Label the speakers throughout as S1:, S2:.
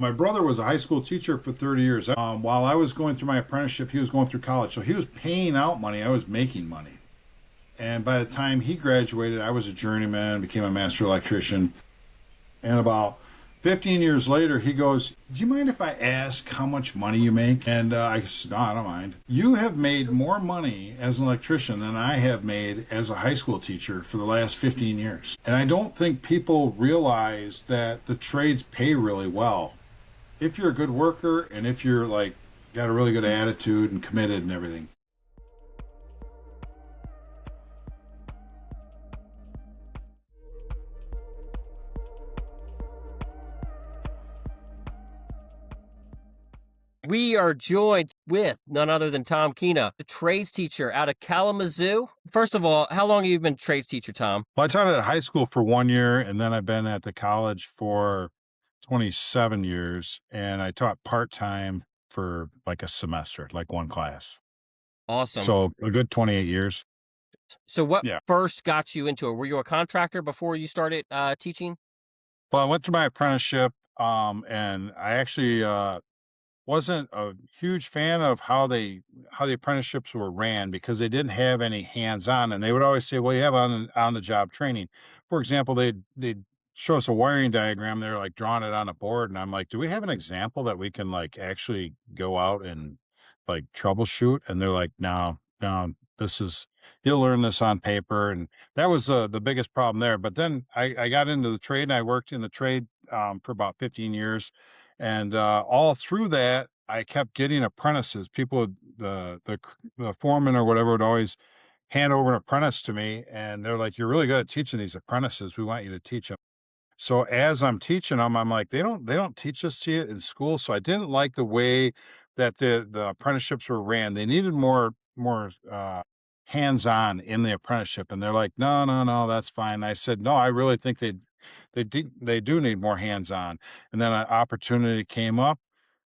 S1: My brother was a high school teacher for 30 years. While I was going through my apprenticeship, he was going through college. So he was paying out money. I was making money. And by the time he graduated, I was a journeyman, became a master electrician. And about 15 years later, he goes, "Do you mind if I ask how much money you make?" And I said, "No, I don't mind." "You have made more money as an electrician than I have made as a high school teacher for the last 15 years. And I don't think people realize that the trades pay really well. If you're a good worker and if you're like got a really good attitude and committed and everything."
S2: We are joined with none other than Tom Keena, the trades teacher out of Kalamazoo. First of all, how long have you been trades teacher, Tom?
S1: Well, I taught at high school for 1 year, and then I've been at the college for 27 years, and I taught part time for like a semester, like one class.
S2: Awesome.
S1: So a good 28 years.
S2: So what
S1: Yeah.
S2: first got you into it? Were you a contractor before you started teaching?
S1: Well, I went through my apprenticeship, and I actually wasn't a huge fan of how the apprenticeships were ran because they didn't have any hands-on, and they would always say, "Well, you have on the job training." For example, they'd show us a wiring diagram. They're like drawing it on a board, and I'm like, "Do we have an example that we can like actually go out and like troubleshoot?" And they're like, "No, no, this is you'll learn this on paper." And that was the biggest problem there. But then I got into the trade, and I worked in the trade for about 15 years, and all through that, I kept getting apprentices. People, the foreman or whatever, would always hand over an apprentice to me, and they're like, "You're really good at teaching these apprentices. We want you to teach them." So as I'm teaching them, I'm like, they don't teach this to you in school. So I didn't like the way that the apprenticeships were ran. They needed more hands on in the apprenticeship, and they're like, "No, no, no, that's fine." I said, "No, I really think they do need more hands on." And then an opportunity came up.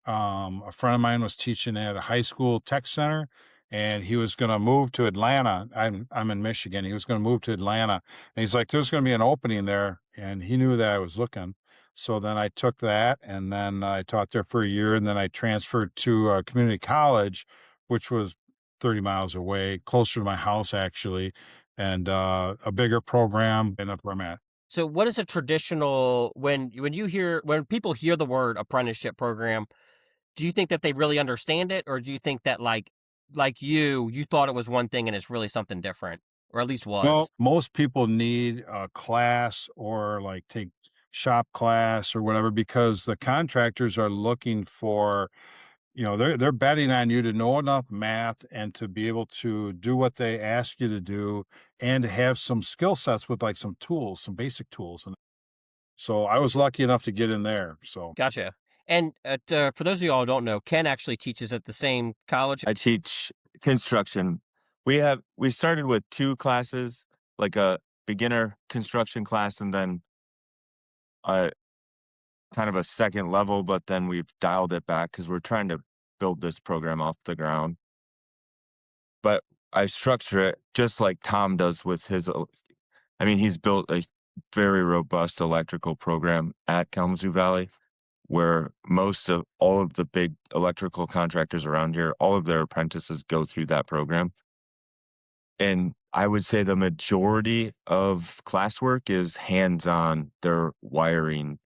S1: A friend of mine was teaching at a high school tech center, and he was going to move to Atlanta. I'm in Michigan. He was going to move to Atlanta, and he's like, "There's going to be an opening there," and he knew that I was looking. So then I took that, and then I taught there for a year, and then I transferred to a community college, which was 30 miles away, closer to my house actually, and a bigger program, and up where I'm at.
S2: So what is a traditional when people hear the word apprenticeship program, do you think that they really understand it, or do you think that like you thought it was one thing and it's really something different, or at least
S1: Well,
S2: was?
S1: most people need a class or like take shop class or whatever because the contractors are looking for, they're betting on you to know enough math and to be able to do what they ask you to do and to have some skill sets with like some tools, some basic tools. And so I was lucky enough to get in there. So
S2: Gotcha. And for those of y'all who don't know, Ken actually teaches at the same college.
S3: I teach construction. We started with 2 classes, like a beginner construction class and then a kind of a second level, but then we've dialed it back because 'cause we're trying to build this program off the ground. But I structure it just like Tom does with I mean, he's built a very robust electrical program at Kalamazoo Valley, where most of all of the big electrical contractors around here, all of their apprentices go through that program. And I would say the majority of classwork is hands-on. They're wiring,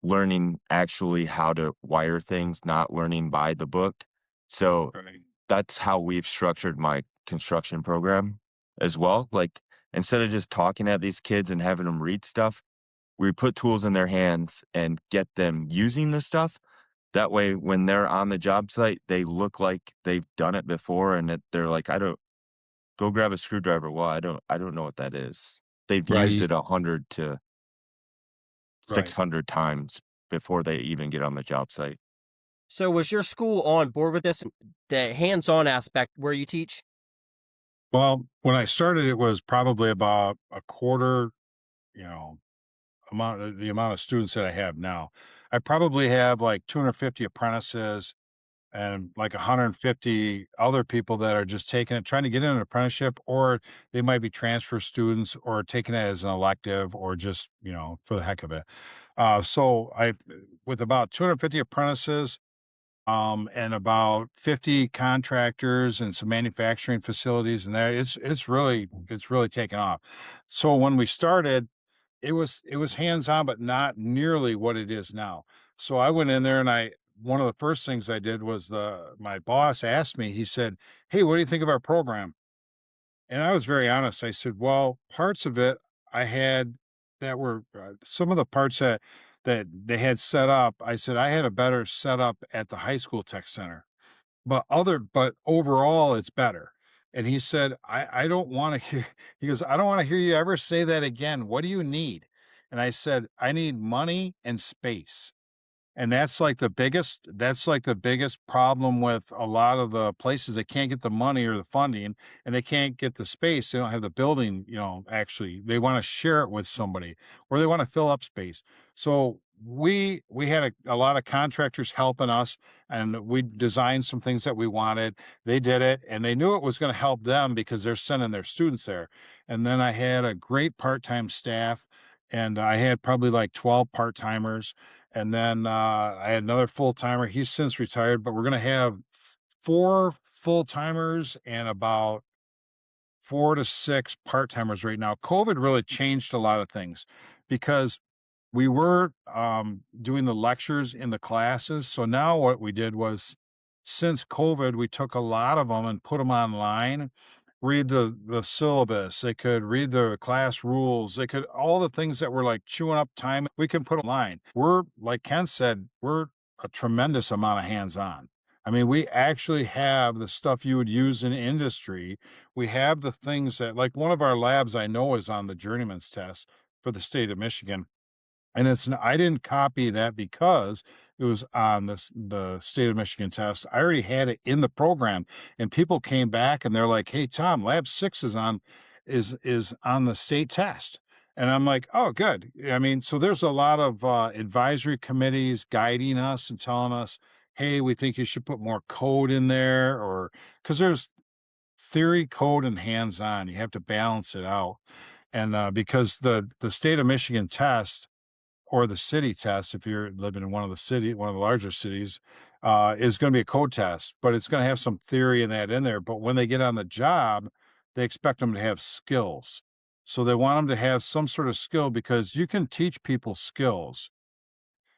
S3: learning actually how to wire things, not learning by the book. So
S1: right.
S3: that's how we've structured my construction program as well. Like instead of just talking at these kids and having them read stuff, we put tools in their hands and get them using the stuff. That way, when they're on the job site, they look like they've done it before and that they're like, I don't go grab a screwdriver. Well, I don't know what that is. They've used
S1: Right.
S3: it 100 to
S1: Right.
S3: 600 times before they even get on the job site.
S2: So was your school on board with this, the hands-on aspect where you teach?
S1: Well, when I started, it was probably about a quarter, you know, the amount of students that I have now. I probably have like 250 apprentices and like 150 other people that are just taking it, trying to get in an apprenticeship, or they might be transfer students or taking it as an elective or just, for the heck of it. So I, with about 250 apprentices, and about 50 contractors and some manufacturing facilities in there, it's really taken off. So when we started, it was hands-on, but not nearly what it is now. So I went in there and one of the first things I did was my boss asked me, he said, "Hey, what do you think of our program?" And I was very honest. I said, "Well, parts of it I had that were some of the parts that they had set up. I said I had a better setup at the high school tech center, but overall it's better." And he said, "I don't want to hear." He goes, "I don't want to hear you ever say that again. What do you need?" And I said, "I need money and space." And that's like the biggest problem with a lot of the places. They can't get the money or the funding, and they can't get the space. They don't have the building, actually. They wanna share it with somebody, or they wanna fill up space. So we had a lot of contractors helping us, and we designed some things that we wanted. They did it, and they knew it was gonna help them because they're sending their students there. And then I had a great part-time staff, and I had probably like 12 part-timers, and then, I had another full timer. He's since retired, but we're going to have four full timers and about 4 to 6 part timers right now. COVID really changed a lot of things because we were doing the lectures in the classes. So now what we did was, since COVID, we took a lot of them and put them online, read the syllabus. They could read the class rules. They could all the things that were like chewing up time. We can put online. We're like Ken said, we're a tremendous amount of hands on. I mean, we actually have the stuff you would use in industry. We have the things that, like, one of our labs I know is on the journeyman's test for the state of Michigan, and I didn't copy that because it was on the state of Michigan test. I already had it in the program, and people came back and they're like, "Hey, Tom, lab 6 is on the state test." And I'm like, "Oh, good." I mean, so there's a lot of advisory committees guiding us and telling us, "Hey, we think you should put more code in there," or because there's theory, code, and hands-on. You have to balance it out. And because the state of Michigan test, or the city test, if you're living in one of the larger cities, is going to be a code test, but it's going to have some theory and that in there. But when they get on the job, they expect them to have skills. So they want them to have some sort of skill, because you can teach people skills.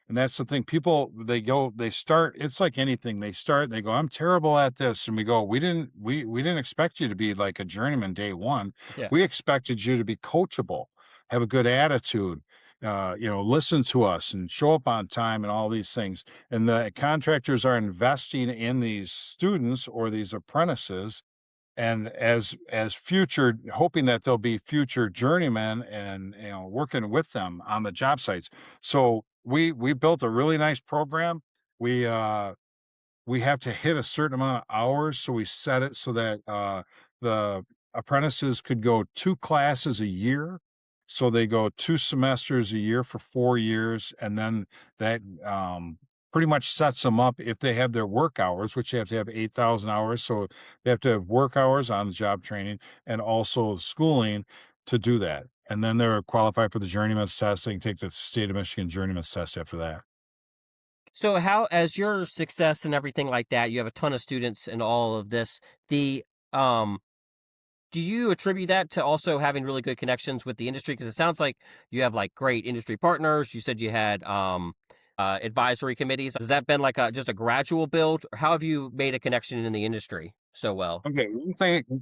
S1: And that's the thing. People, they start, it's like anything. They start, they go, "I'm terrible at this." And we go, we didn't expect you to be like a journeyman day one.
S2: Yeah.
S1: We expected you to be coachable, have a good attitude, listen to us and show up on time and all these things. And the contractors are investing in these students or these apprentices, and as future, hoping that they'll be future journeymen, and working with them on the job sites. So we built a really nice program. We uh we have to hit a certain amount of hours, so we set it so that the apprentices could go 2 classes a year. So they go 2 semesters a year for 4 years, and then that pretty much sets them up if they have their work hours, which they have to have 8,000 hours. So they have to have work hours on the job training and also schooling to do that. And then they're qualified for the journeyman's test. They can take the state of Michigan journeyman's test after that.
S2: So how, as your success and everything like that, you have a ton of students and all of this, the um do you attribute that to also having really good connections with the industry? Because it sounds like you have like great industry partners. You said you had advisory committees. Has that been like just a gradual build, or how have you made a connection in the industry so well?
S1: Okay,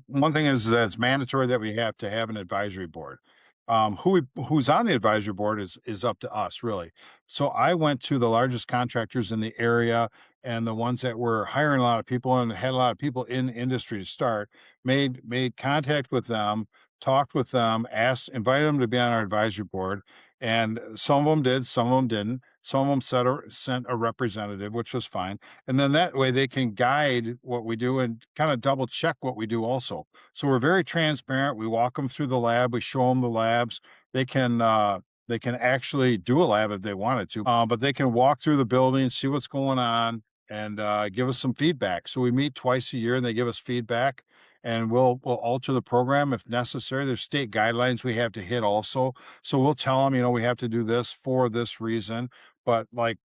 S1: one thing is that it's mandatory that we have to have an advisory board. Who's on the advisory board is up to us, really. So I went to the largest contractors in the area, and the ones that were hiring a lot of people and had a lot of people in industry to start, made contact with them, talked with them, invited them to be on our advisory board, and some of them did, some of them didn't. Some of them sent a representative, which was fine. And then that way they can guide what we do and kind of double check what we do also. So we're very transparent. We walk them through the lab. We show them the labs. They can actually do a lab if they wanted to, but they can walk through the building, see what's going on, and give us some feedback. So we meet twice a year, and they give us feedback. and we'll alter the program if necessary. There's state guidelines we have to hit also. So we'll tell them, we have to do this for this reason. But like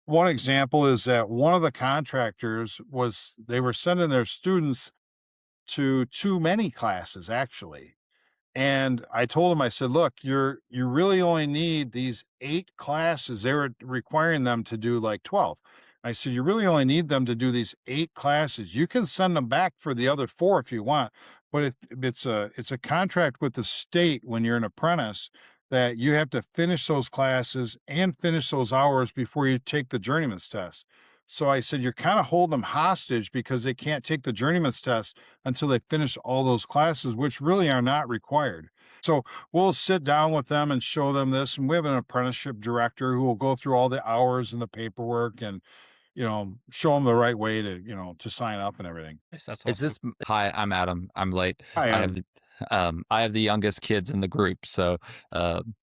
S1: one example is that one of the contractors they were sending their students to too many classes actually. And I told him, I said, "Look, you really only need these 8 classes." They were requiring them to do like 12. I said, "You really only need them to do these 8 classes. You can send them back for the other 4 if you want, but it's a contract with the state when you're an apprentice that you have to finish those classes and finish those hours before you take the journeyman's test." So I said, "You're kind of holding them hostage because they can't take the journeyman's test until they finish all those classes, which really are not required." So we'll sit down with them and show them this. And we have an apprenticeship director who will go through all the hours and the paperwork and, show them the right way to sign up and everything.
S2: Yes, that's
S4: Is
S2: awesome.
S4: this Hi, I'm Adam. I'm late.
S1: Hi,
S4: I have
S1: Adam.
S4: the I have the youngest kids in the group, so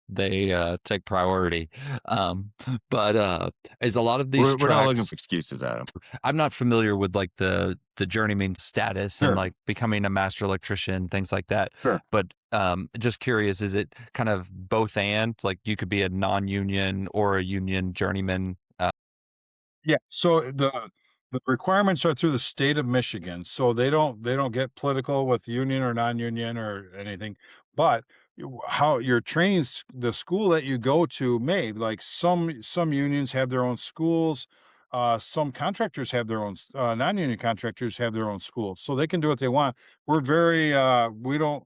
S4: they take priority. Um, but is a lot of these
S3: We're not looking
S4: tracks.
S3: for excuses, Adam.
S4: I'm not familiar with like the journeyman status and
S1: Sure,
S4: like becoming a master electrician, things like that.
S1: sure.
S4: But just curious, is it kind of both and like you could be a non-union or a union journeyman?
S1: Yeah. So the requirements are through the state of Michigan, so they don't get political with union or non-union or anything. But how your the school that you go to may like some unions have their own schools. Some contractors have their own non-union contractors have their own schools, so they can do what they want. We're very we don't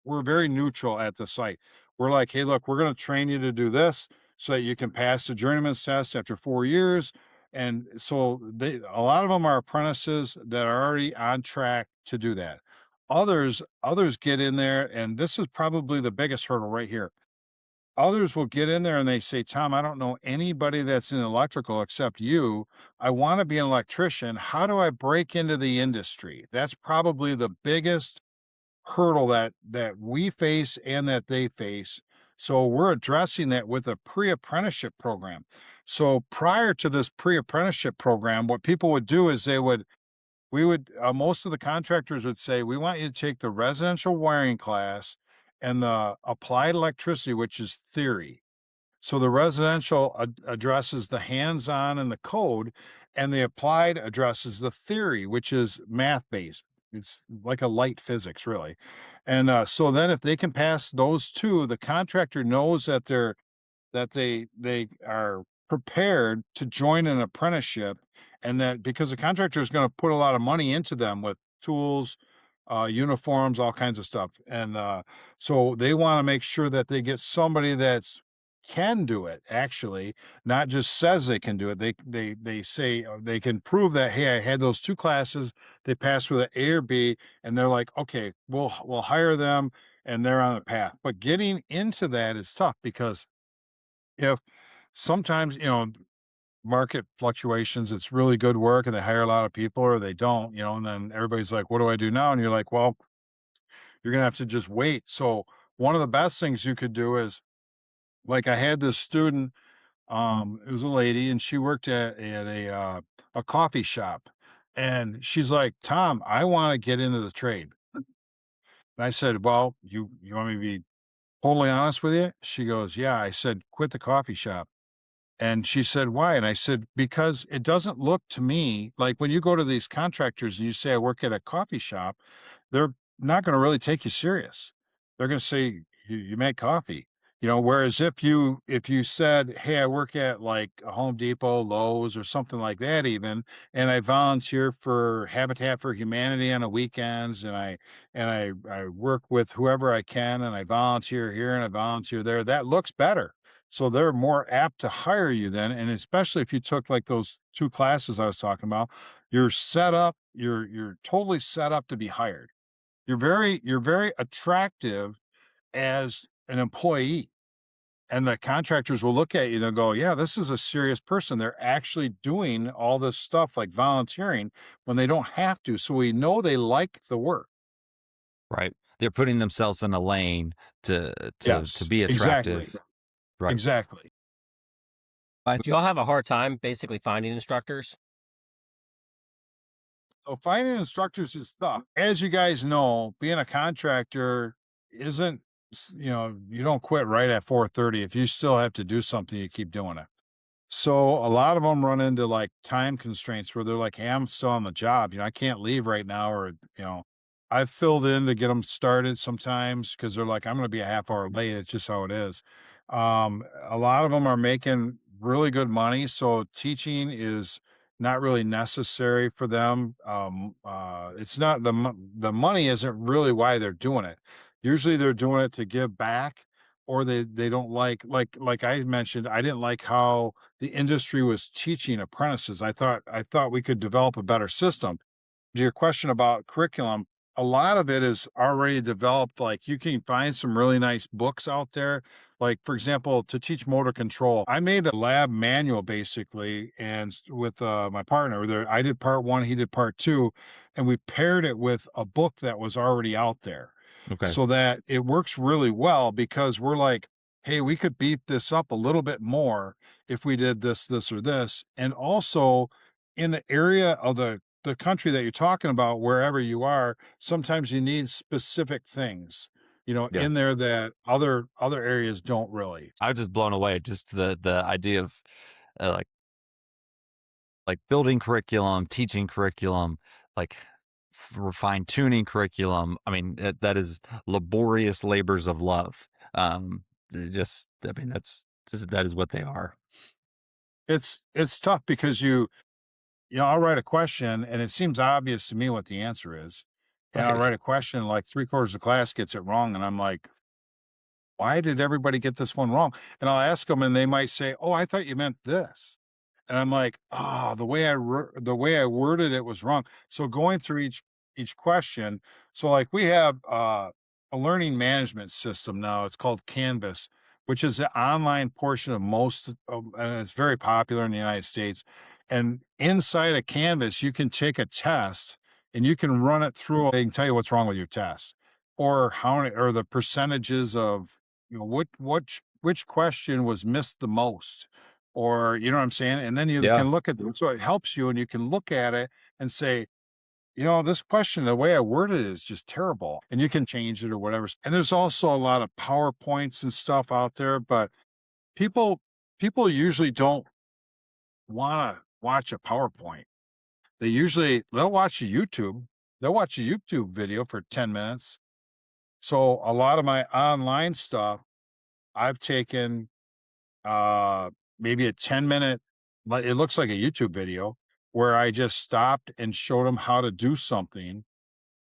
S1: we're very neutral at the site. We're like, hey, look, we're going to train you to do this so that you can pass the journeyman's test after 4 years. And so a lot of them are apprentices that are already on track to do that. Others get in there, and this is probably the biggest hurdle right here. Others will get in there and they say, "Tom, I don't know anybody that's in electrical except you. I want to be an electrician. How do I break into the industry?" That's probably the biggest hurdle that we face and that they face. So we're addressing that with a pre-apprenticeship program. So prior to this pre-apprenticeship program, what people would do is we would most of the contractors would say, "We want you to take the residential wiring class and the applied electricity, which is theory." So the residential addresses the hands-on and the code, and the applied addresses the theory, which is math-based. It's like a light physics, really. And so then, if they can pass those two, the contractor knows that they are prepared to join an apprenticeship, and that because the contractor is going to put a lot of money into them with tools, uniforms, all kinds of stuff. And so they want to make sure that they get somebody that's can do it actually, not just says they can do it. They say they can prove that, hey, I had those 2 classes, they passed with an A or B, and they're like, okay, we'll hire them, and they're on the path. But getting into that is tough because if sometimes, market fluctuations, it's really good work and they hire a lot of people or they don't, and then everybody's like, what do I do now? And you're like, well, you're going to have to just wait. So one of the best things you could do is like I had this student, it was a lady and she worked at a coffee shop, and she's like, "Tom, I want to get into the trade." And I said, "Well, you want me to be totally honest with you?" She goes, "Yeah." I said, "Quit the coffee shop." And she said, "Why?" And I said, "Because it doesn't look to me like when you go to these contractors and you say, 'I work at a coffee shop,' they're not going to really take you serious. They're going to say, 'You make coffee.'" Whereas if you said, "Hey, I work at like a Home Depot, Lowe's, or something like that, even, and I volunteer for Habitat for Humanity on the weekends, and I work with whoever I can, and I volunteer here and I volunteer there," that looks better. So they're more apt to hire you then, and especially if you took like those 2 classes I was talking about, you're totally set up to be hired. You're very attractive as an employee, and the contractors will look at you, they'll go, "Yeah, this is a serious person. They're actually doing all this stuff like volunteering when they don't have to." So we know they like the work.
S4: Right. They're putting themselves in a lane to
S1: Yes,
S4: be
S1: exactly.
S4: attractive. Right.
S1: Exactly.
S2: Do y'all have a hard time basically finding instructors?
S1: So finding instructors is tough. As you guys know, being a contractor isn't, you don't quit right at 4:30. If you still have to do something, you keep doing it. So a lot of them run into like time constraints where they're like, "Hey, I'm still on the job. I can't leave right now." Or, I've filled in to get them started sometimes because they're like, "I'm going to be a half hour late." It's just how it is. A lot of them are making really good money. So teaching is not really necessary for them. It's not the money isn't really why they're doing it. Usually they're doing it to give back, or they don't like I mentioned, I didn't like how the industry was teaching apprentices. I thought we could develop a better system. To your question about curriculum, a lot of it is already developed. Like you can find some really nice books out there. Like for example, to teach motor control, I made a lab manual basically, and with my partner, there I did part one, he did part two, and we paired it with a book that was already out there,
S4: Okay.
S1: so that it works really well because we're like, hey, we could beef this up a little bit more if we did this, this, or this. And also in the area of the country that you're talking about, wherever you are, sometimes you need specific things,
S4: Yeah.
S1: in there that other areas don't really.
S4: I was just blown away just the idea of uh, like building curriculum, teaching curriculum, like fine tuning curriculum. I mean, that is laborious labors of love. Just, I mean, that is what they are.
S1: It's tough because I'll write a question and it seems obvious to me what the answer is. And I'll
S4: Right.
S1: write a question like three-quarters of the class gets it wrong. And I'm like, why did everybody get this one wrong? And I'll ask them and they might say, oh, I thought you meant this. And I'm like, oh, the way I worded it was wrong. So going through each question, so like we have a learning management system now. It's called Canvas, which is the online portion of and it's very popular in the United States. And inside of Canvas, you can take a test and you can run it through. They can tell you what's wrong with your test, or or the percentages of which question was missed the most, or you know what I'm saying? And then you
S4: Yeah.
S1: can look at it. So it helps you and you can look at it and say, this question, the way I worded it is just terrible. And you can change it or whatever. And there's also a lot of PowerPoints and stuff out there, but people people usually don't want to watch a PowerPoint. They'll watch a YouTube. They'll watch a YouTube video for 10 minutes. So a lot of my online stuff I've taken maybe a 10-minute, but it looks like a YouTube video where I just stopped and showed them how to do something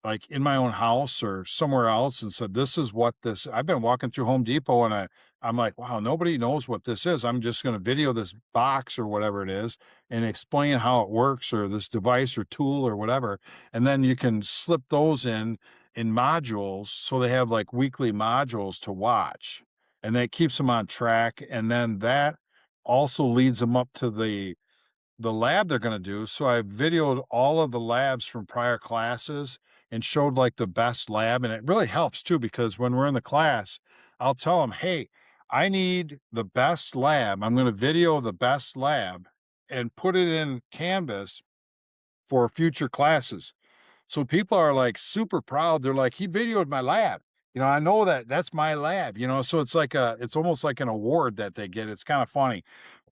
S1: like in my own house or somewhere else and said, this is what this, I've been walking through Home Depot and I'm like, wow, nobody knows what this is. I'm just going to video this box or whatever it is and explain how it works, or this device or tool or whatever. And then you can slip those in modules. So they have like weekly modules to watch, and that keeps them on track. And then that also leads them up to the lab they're going to do. So I videoed all of the labs from prior classes and showed like the best lab. And it really helps too, because when we're in the class, I'll tell them, hey, I need the best lab. I'm going to video the best lab and put it in Canvas for future classes. So people are like super proud. They're like, he videoed my lab. I know that's my lab, so it's almost like an award that they get. It's kind of funny.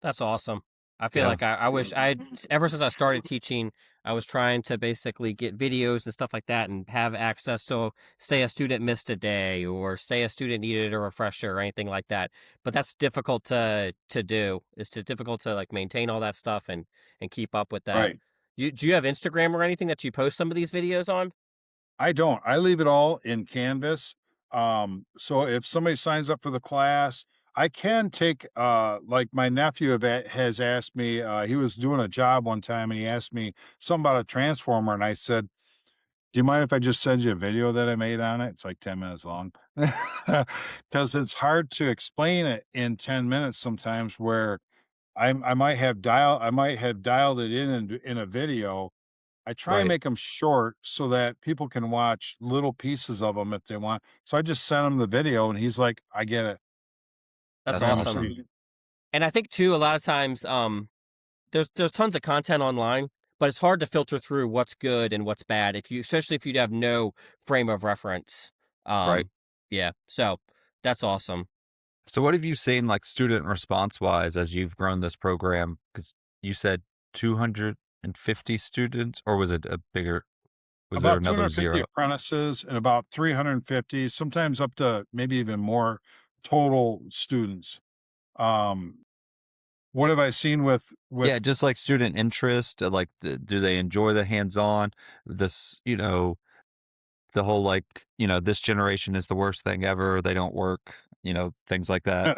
S2: That's awesome. I feel
S4: Yeah.
S2: like I wish ever since I started teaching, I was trying to basically get videos and stuff like that and have access to, say, a student missed a day, or say a student needed a refresher or anything like that. But that's difficult to do. It's just difficult to like maintain all that stuff and keep up with that.
S1: Right.
S2: Do you have Instagram or anything that you post some of these videos on?
S1: I don't. I leave it all in Canvas. So if somebody signs up for the class, I can take, like my nephew has asked me, he was doing a job one time and he asked me something about a transformer. And I said, do you mind if I just send you a video that I made on it? It's like 10 minutes long. Because it's hard to explain it in 10 minutes sometimes, where I might have dialed it in a video. I try and
S4: Right.
S1: make them short so that people can watch little pieces of them if they want. So I just sent him the video and he's like, "I get it."
S2: That's
S4: That's
S1: So
S2: awesome.
S4: awesome.
S2: And I think too, a lot of times, there's tons of content online, but it's hard to filter through what's good and what's bad if you, especially if you have no frame of reference.
S4: Right.
S2: Yeah, so that's awesome.
S4: So what have you seen like student response wise as you've grown this program? Because you said 250 students, or was it a bigger, was there
S1: About
S4: another
S1: 250
S4: zero?
S1: apprentices and about 350, sometimes up to maybe even more total students. Um, what have I seen with
S4: Yeah, just like student interest, like do they enjoy the hands-on? This, the whole like, this generation is the worst thing ever. They don't work, things like that.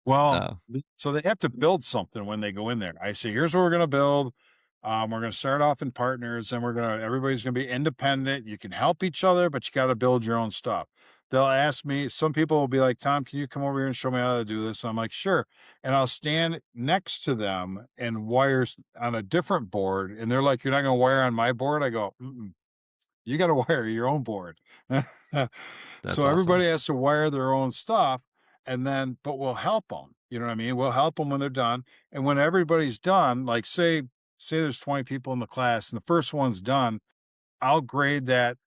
S1: Well,
S4: Uh,
S1: so they have to build something when they go in there. I say, here's what we're going to build. We're going to start off in partners, and everybody's going to be independent. You can help each other, but you got to build your own stuff. They'll ask me, some people will be like, Tom, can you come over here and show me how to do this? I'm like, sure. And I'll stand next to them and wires on a different board. And they're like, you're not going to wire on my board? I go, mm-mm, you got to wire your own board.
S4: that's
S1: So
S4: awesome.
S1: everybody has to wire their own stuff, but we'll help them. You know what I mean? We'll help them when they're done. And when everybody's done, like say there's 20 people in the class and the first one's done, I'll grade that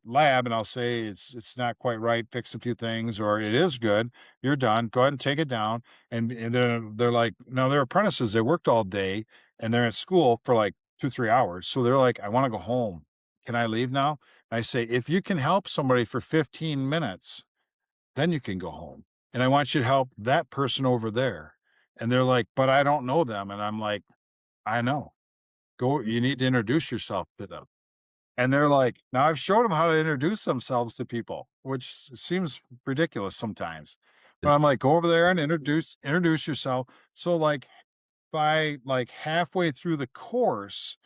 S1: lab and I'll say it's not quite right, fix a few things, or it is good. You're done. Go ahead and take it down. And then they're like, no, they're apprentices. They worked all day and they're at school for like 2, 3 hours. So they're like, I want to go home. Can I leave now? And I say, if you can help somebody for 15 minutes, then you can go home. And I want you to help that person over there. And they're like, but I don't know them. And I'm like, I know. Go, you need to introduce yourself to them. And they're like, now I've showed them how to introduce themselves to people, which seems ridiculous sometimes. But I'm like, go over there and introduce yourself. So like by like halfway through the course,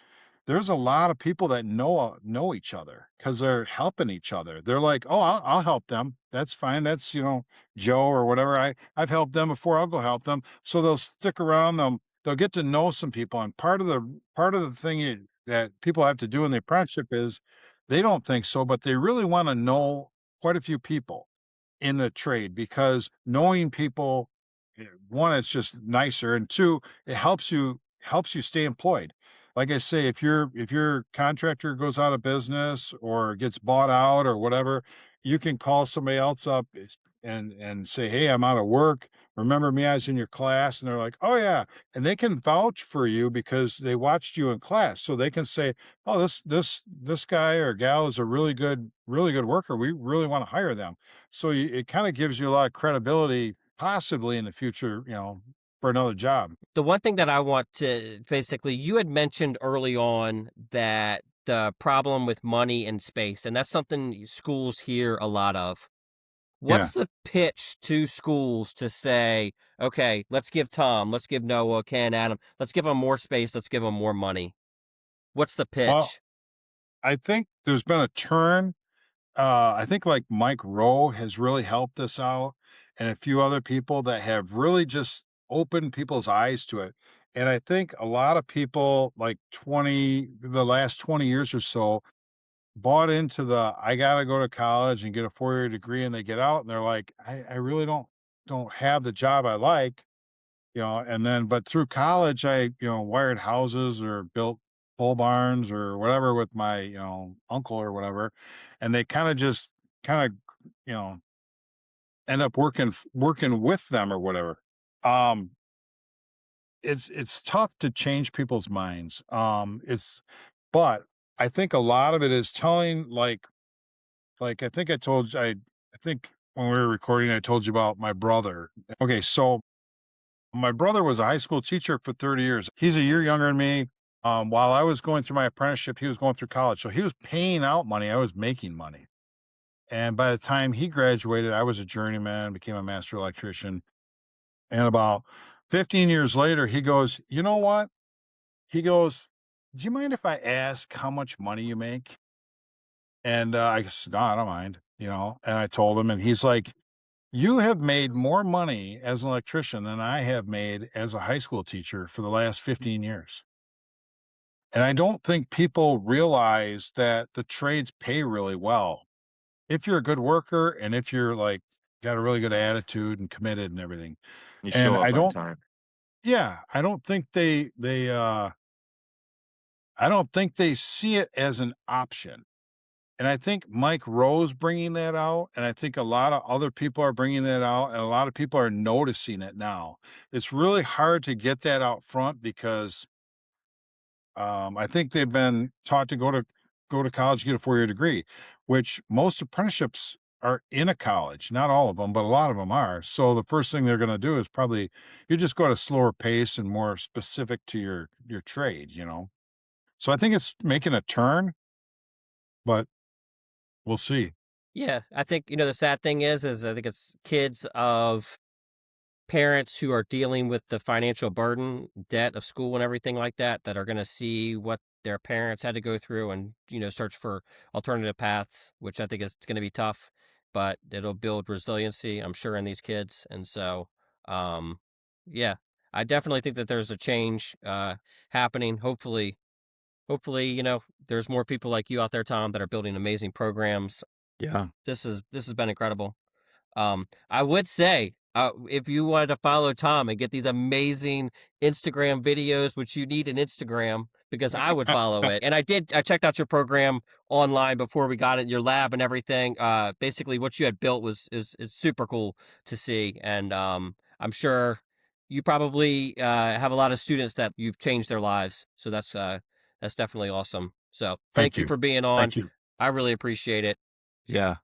S1: there's a lot of people that know each other because they're helping each other. They're like, "Oh, I'll help them. That's fine. That's Joe or whatever. I've helped them before. I'll go help them." So they'll stick around. They'll get to know some people. And part of the thing that people have to do in the apprenticeship is they don't think so, but they really want to know quite a few people in the trade because knowing people, one, it's just nicer, and two, it helps you stay employed. Like I say, if your contractor goes out of business or gets bought out or whatever, you can call somebody else up and say, "Hey, I'm out of work. Remember me? I was in your class." And they're like, "Oh yeah," and they can vouch for you because they watched you in class, so they can say, "Oh, this guy or gal is a really good worker. We really want to hire them." So it kind of gives you a lot of credibility, possibly in the future, for another job.
S2: The one thing that I want to basically, you had mentioned early on that the problem with money and space, and that's something schools hear a lot of. What's
S1: Yeah.
S2: the pitch to schools to say, okay, let's give Tom, let's give Noah, Ken, Adam, let's give them more space, let's give them more money? What's the
S1: Well,
S2: pitch?
S1: I think there's been a turn. I think like Mike Rowe has really helped us out, and a few other people that have really just opened people's eyes to it. And I think a lot of people, like the last 20 years or so, bought into I got to go to college and get a 4 year degree, and they get out and they're like, I really don't have the job I like. And then, but through college, wired houses or built pole barns or whatever with my, uncle or whatever. And they kind of, you know, end up working with them or whatever. Um, it's tough to change people's minds. But I think a lot of it is telling, like I think I think when we were recording, I told you about my brother. Okay. So my brother was a high school teacher for 30 years. He's a year younger than me. While I was going through my apprenticeship, he was going through college. So he was paying out money. I was making money. And by the time he graduated, I was a journeyman, became a master electrician. And about 15 years later, he goes, you know what? He goes, do you mind if I ask how much money you make? And I said, no, I don't mind, And I told him, and he's like, you have made more money as an electrician than I have made as a high school teacher for the last 15 years. And I don't think people realize that the trades pay really well if you're a good worker and if you're like got a really good attitude and committed and everything.
S3: You
S1: And
S3: show
S1: I
S3: up on
S1: don't,
S3: time.
S1: yeah, I don't think they I don't think they see it as an option. And I think Mike Rowe's bringing that out, and I think a lot of other people are bringing that out, and a lot of people are noticing it now. It's really hard to get that out front because I think they've been taught to go to college, get a 4-year degree, which most apprenticeships are in a college. Not all of them, but a lot of them are. So the first thing they're going to do is probably you just go at a slower pace and more specific to your trade. So I think it's making a turn, but we'll see.
S2: Yeah, I think, the sad thing is I think it's kids of parents who are dealing with the financial burden, debt of school and everything like that, that are going to see what their parents had to go through and, search for alternative paths, which I think is going to be tough, but it'll build resiliency, I'm sure, in these kids. And so, um, yeah, I definitely think that there's a change happening. Hopefully, there's more people like you out there, Tom, that are building amazing programs.
S4: Yeah.
S2: This has been incredible. I would say, if you wanted to follow Tom and get these amazing Instagram videos, which you need an Instagram because I would follow it. And I checked out your program online before we got it, your lab and everything. Basically what you had built is super cool to see. And, I'm sure you probably, have a lot of students that you've changed their lives. So that's definitely awesome. So thank
S1: Thank
S2: you
S1: you.
S2: for being on.
S1: Thank you.
S2: I really appreciate it.
S4: Yeah.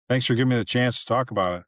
S1: Thanks for giving me the chance to talk about it.